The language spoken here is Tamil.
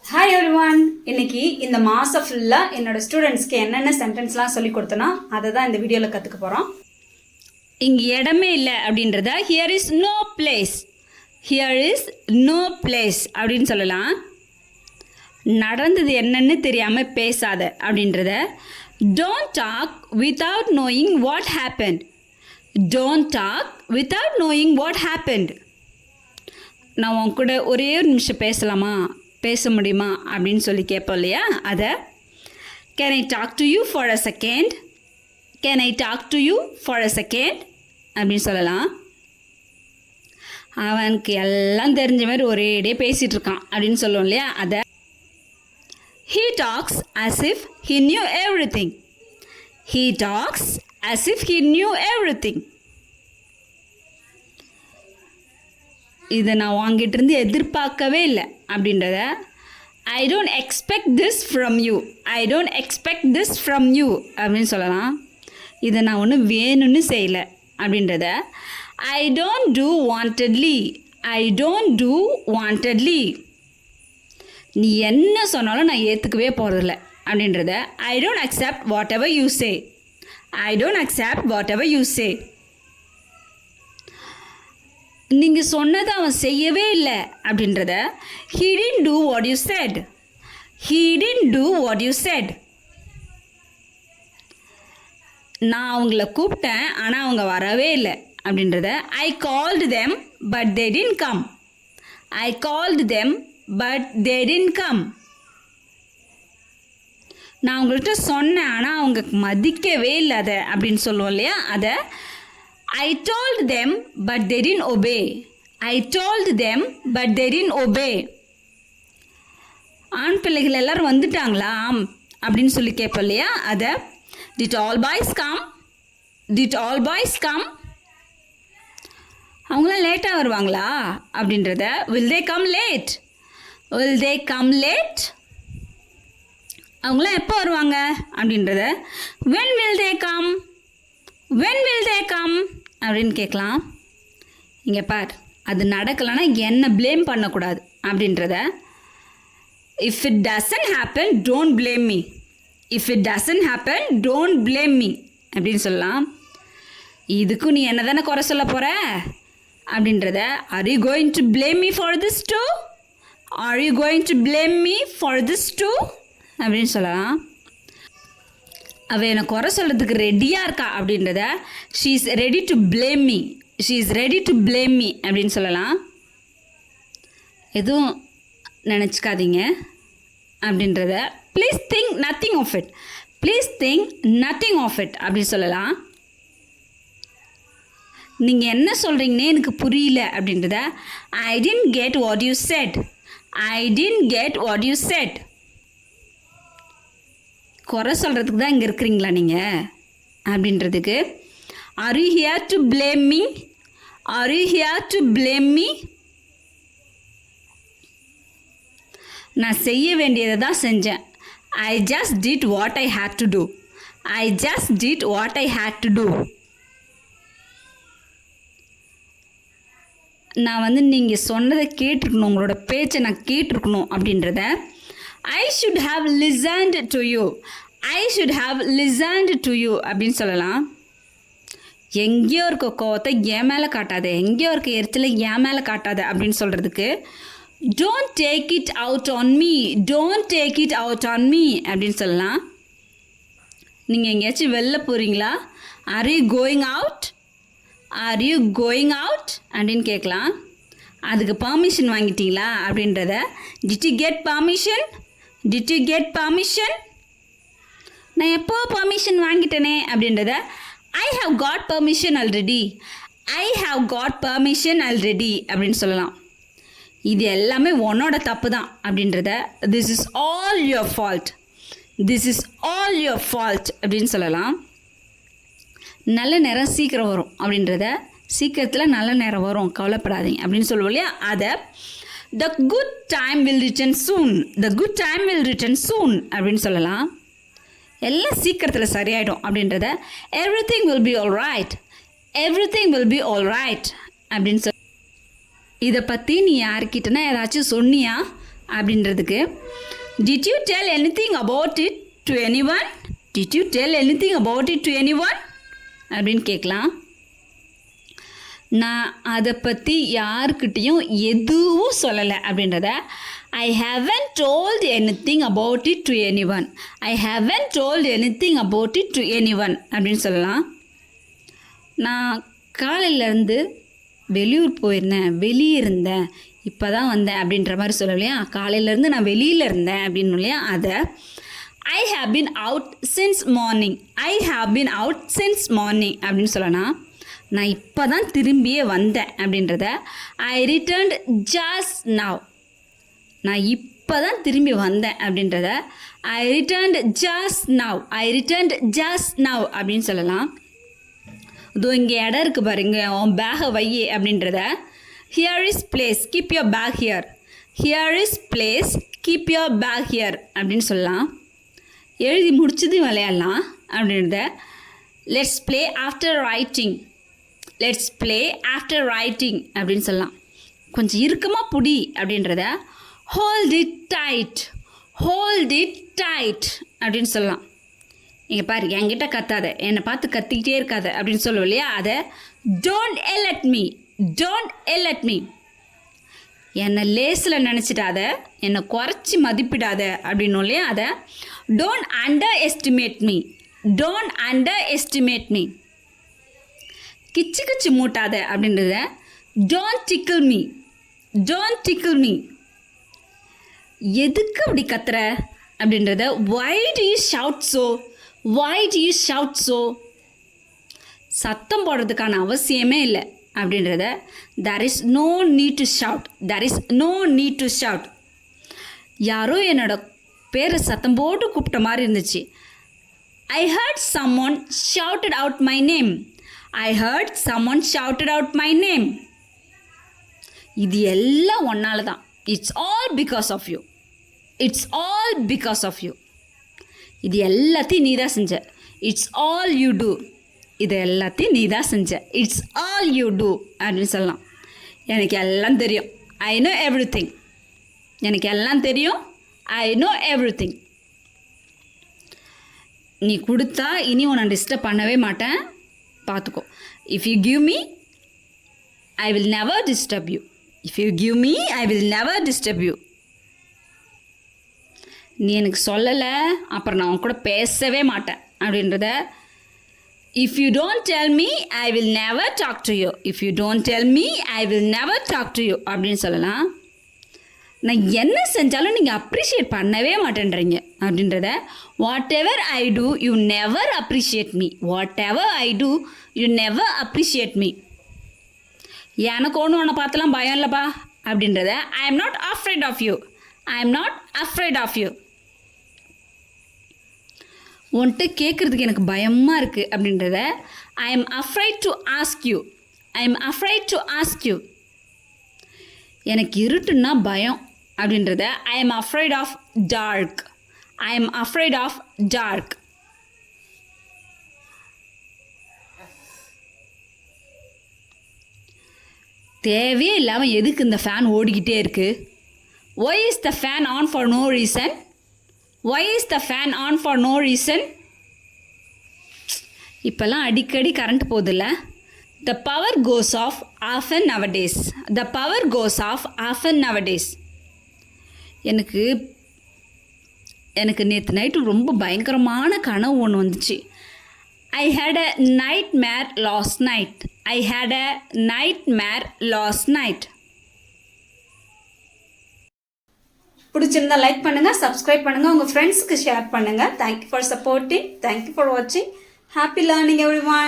Hi everyone. இன்னைக்கு இந்த மாதம் ஃபுல்லாக என்னோட ஸ்டூடெண்ட்ஸ்க்கு என்னென்ன சென்டென்ஸ்லாம் சொல்லி கொடுத்தனோ அதை தான் இந்த வீடியோவில் கற்றுக்க போகிறோம். இங்கே இடமே இல்லை அப்படின்றத here is no place, here is no place அப்படின்னு சொல்லலாம். நடந்தது என்னன்னு தெரியாமல் பேசாத அப்படின்றத don't talk without knowing what happened, don't talk without knowing what happened. நான் உன் கூட ஒரே ஒரு நிமிஷம் பேசலாமா, பேச முடியுமா அப்படின்னு சொல்லி கேட்போம் இல்லையா, அதை can I talk to you for a second, can I talk to you for a second அப்படின்னு சொல்லலாம். அவனுக்கு எல்லாம் தெரிஞ்ச மாதிரி ஒரேடியே பேசிகிட்டு இருக்கான் அப்படின்னு சொல்லுவோம் இல்லையா, அதை he talks as if he knew everything, he talks as if he knew everything. இதை நான் வாங்கிட்டு இருந்து எதிர்பார்க்கவே இல்லை அப்படின்றத I don't expect this from you, I don't expect this from you அப்படின்னு சொல்லலாம். இதை நான் ஒன்றும் வேணும்னு செய்யலை அப்படின்றத I don't do wantedly, I don't do wantedly. நீ என்ன சொன்னாலும் நான் ஏற்றுக்கவே போகிறதில்ல அப்படின்றத I don't accept what ever you say, I don't accept what ever you say. நீங்கள் சொன்னதை அவன் செய்யவே இல்லை அப்படின்றத he didn't do what you said, he didn't do what you said. நான் அவங்கள கூப்பிட்டேன் ஆனால் அவங்க வரவே இல்லை அப்படின்றத I called them but they didn't come, I called them but they didn't come. நான் அவங்கள்ட்ட சொன்னேன் ஆனால் அவங்க மதிக்கவே இல்லை அதை அப்படின்னு சொல்லுவோம் இல்லையா, அதை I told them but they didn't obey, I told them but they didn't obey. ஆண் பிள்ளைகள் எல்லோரும் வந்துட்டாங்களா அப்படின்னு சொல்லி கேட்போம் இல்லையா, அதை did all boys come, did all boys come. அவங்களாம் லேட்டாக வருவாங்களா அப்படின்றத will they come late, will they come late. அவங்களாம் எப்போ வருவாங்க அப்படின்றத when will they come, when will they come அப்படின்னு கேட்கலாம். இங்கே பார், அது நடக்கலைன்னா என்ன ப்ளேம் பண்ணக்கூடாது அப்படின்றத if it doesn't happen don't blame me, if it doesn't happen don't blame me அப்படின்னு சொல்லலாம். இதுக்கும் நீ என்ன தானே குறை சொல்ல போகிற அப்படின்றத are you going to blame me for this too, are you going to blame me for this too அப்படின்னு சொல்லலாம். அவள் என்னை குறை சொல்கிறதுக்கு ரெடியாக இருக்கா அப்படின்றத she is ready to blame me, she is ready to blame me அப்படின்னு சொல்லலாம். எதுவும் நினச்சிக்காதீங்க அப்படின்றத please think nothing of it, please think nothing of it அப்படின்னு சொல்லலாம். நீங்கள் என்ன சொல்கிறீங்கன்னே எனக்கு புரியல அப்படின்றத I didn't get what you said, I didn't get what you said. குறை சொல்கிறதுக்கு தான் இங்கே இருக்கிறீங்களா நீங்கள் அப்படின்றதுக்கு are you here to blame me, are you here to blame me. நான் செய்ய வேண்டியதை தான் செஞ்சேன், I just did what I had to do, I just did what I had to do. நான் நீங்கள் சொன்னதை கேட்டிருக்கணும், உங்களோட பேச்சை நான் கேட்டிருக்கணும் அப்படின்றத I should have listened to you, I should have listened to you அப்படின்னு சொல்லலாம். எங்கேயோ இருக்க கோவத்தை என் மேலே காட்டாத, எங்கேயோ இருக்க எரிச்சலை என் மேலே காட்டாத அப்படின்னு சொல்கிறதுக்கு don't take it out on me, don't take it out on me அப்படின்னு சொல்லலாம். நீங்கள் எங்கேயாச்சும் வெளில போகிறீங்களா, are you going out, are you going out அப்படின்னு கேட்கலாம். அதுக்கு பர்மிஷன் வாங்கிட்டீங்களா அப்படின்றத did you get permission, did you get permission. நான் எப்போ பர்மிஷன் வாங்கிட்டேனே அப்படின்றத I have got permission already, I have got permission already அப்படின்னு சொல்லலாம். இது எல்லாமே உன்னோட தப்பு தான் அப்படின்றத this is all your fault, this is all your fault அப்படின்னு சொல்லலாம். நல்ல நேரம் சீக்கிரம் வரும் அப்படின்றத சீக்கிரத்தில் நல்ல நேரம் வரும் கவலைப்படாதீங்க அப்படின்னு சொல்லுவோம் இல்லையா, அதை the good time will return soon, the good time will return soon அப்படின்னு சொல்லலாம். எல்லாம் சீக்கிரத்தில் சரியாயிடும் அப்படின்றத everything will be all right, everything will be all right அப்படின்னு இதை பற்றி நீ யார்கிட்டனா ஏதாச்சும் சொன்னியா அப்படின்றதுக்கு did you tell anything about it to anyone? Did you tell anything about it to anyone அப்படின்னு கேட்கலாம். நான் அதை பற்றி யாருக்கிட்டேயும் எதுவும் சொல்லலை அப்படின்றத ஐ haven't told anything about it to anyone. I haven't told anything about it to anyone அப்படின்னு சொல்லலாம். நான் காலையிலேருந்து வெளியூர் போயிருந்தேன், வெளியே இருந்தேன், இப்போ தான் வந்தேன் அப்படின்ற மாதிரி சொல்லலாம் இல்லையா. காலையிலேருந்து நான் வெளியில் இருந்தேன் அப்படின்னு இல்லையா. அதை I have been out since morning. I have been out since morning அப்படின்னு சொல்லலாம். நான் இப்போ தான் திரும்பியே வந்தேன் அப்படின்றத ஐ ரிட்டர்ன்ட் ஜஸ்ட் நவ். நான் இப்போ தான் திரும்பி வந்தேன் அப்படின்றத ஐ ரிட்டர்ன்ட் ஜஸ்ட் நவ். ஐ ரிட்டர்ன்ட் ஜஸ்ட் நவ் அப்படின்னு சொல்லலாம். இதோ இங்கே இடம் இருக்குது பாருங்க, உன் பேகை வை அப்படின்றத here is place, keep your bag here. Here is place, keep your bag here அப்படின்னு சொல்லலாம். எழுதி முடிச்சது விளையாடலாம் அப்படின்றத let's play after writing. Let's play after writing அப்படின்னு சொல்லலாம். கொஞ்சம் இறுக்கமாக புடி அப்படின்றத hold it tight. Hold it tight அப்படின்னு சொல்லலாம். இங்கே பாரு, என்கிட்ட கத்தாத, என்னை பார்த்து கத்திக்கிட்டே இருக்காத அப்படின்னு சொல்லுவோம் இல்லையா. அதை don't L at me. Don't L at me. என்னை லேஸில் நினச்சிட்டாத, என்னை குறைச்சி மதிப்பிடாத அப்படின்னு இல்லையா. அதை don't under estimate me. Don't under estimate me. கிச்சு கிச்சு மூட்டாத அப்படின்றத டோன்ட் டிக்கிள் மீ. Don't டிக்கிள் me. எதுக்கு அப்படி கத்துற அப்படின்றத why do you shout so? why do you shout so? சத்தம் போடுறதுக்கான அவசியமே இல்லை அப்படின்றத there is no need to shout. there is no need to shout. யாரோ என்னோட பேரை சத்தம் போட்டு கூப்பிட்ட மாதிரி இருந்துச்சு. I heard someone shouted out my name. I heard someone shouted out my name. இது எல்லாம் ஒன்னால தான். It's all because of you. It's all because of you. இது எல்லாத்தையும் நீ தான் செஞ்ச. It's all you do. இது எல்லாத்தையும் நீ தான் செஞ்ச. It's all you do அப்படின்னு சொல்லலாம். எனக்கு எல்லாம் தெரியும். I know everything. எனக்கு எல்லாம் தெரியும். I know everything. நீ கொடுத்தா இனி உன்னை டிஸ்டர்ப் பண்ணவே மாட்டேன், பார்த்துக்கோ. If you give me, I will never disturb you. If you give me, I will never disturb you. நீ எனக்கு சொல்லலை, அப்புறம் நான் உன் கூட பேசவே மாட்டேன் அப்படின்றத if you don't tell me, I will never talk to you. If you don't tell me, I will never talk to you அப்படின்னு சொல்லலாம். நான் என்ன செஞ்சாலும் நீங்கள் அப்ரிஷியேட் பண்ணவே மாட்டேன்றீங்க அப்படின்றத whatever I do you never appreciate me. Whatever I do you never appreciate me. எனக்கு ஒன்று உன்னை பார்த்துலாம் பயம் இல்லைப்பா அப்படின்றத I am not afraid of you. I am not afraid of you. உன்கிட்ட கேட்குறதுக்கு எனக்கு பயமாக இருக்குது அப்படின்றத I am afraid to ask you. I am afraid to ask you. எனக்கு இருட்டுன்னா பயம் அப்படின்றத I am afraid of dark. I am afraid of dark. தேவையே இல்லாமல் எதுக்கு இந்த ஃபேன் ஓடிக்கிட்டே இருக்குது? Why is the fan on for no reason? Why is the fan on for no reason? இப்போல்லாம் அடிக்கடி கரண்ட் போகுதில்ல. The power goes off often nowadays. The power goes off often nowadays. எனக்கு நேற்று நைட்டு ரொம்ப பயங்கரமான கனவு ஒன்று வந்துச்சு. I had a nightmare last night. I had a nightmare last night. பிடிச்சிருந்தா லைக் பண்ணுங்கள், சப்ஸ்கிரைப் பண்ணுங்கள், உங்கள் ஃப்ரெண்ட்ஸுக்கு ஷேர் பண்ணுங்கள். Thank you for supporting. Thank you for வாட்சிங். Happy learning everyone.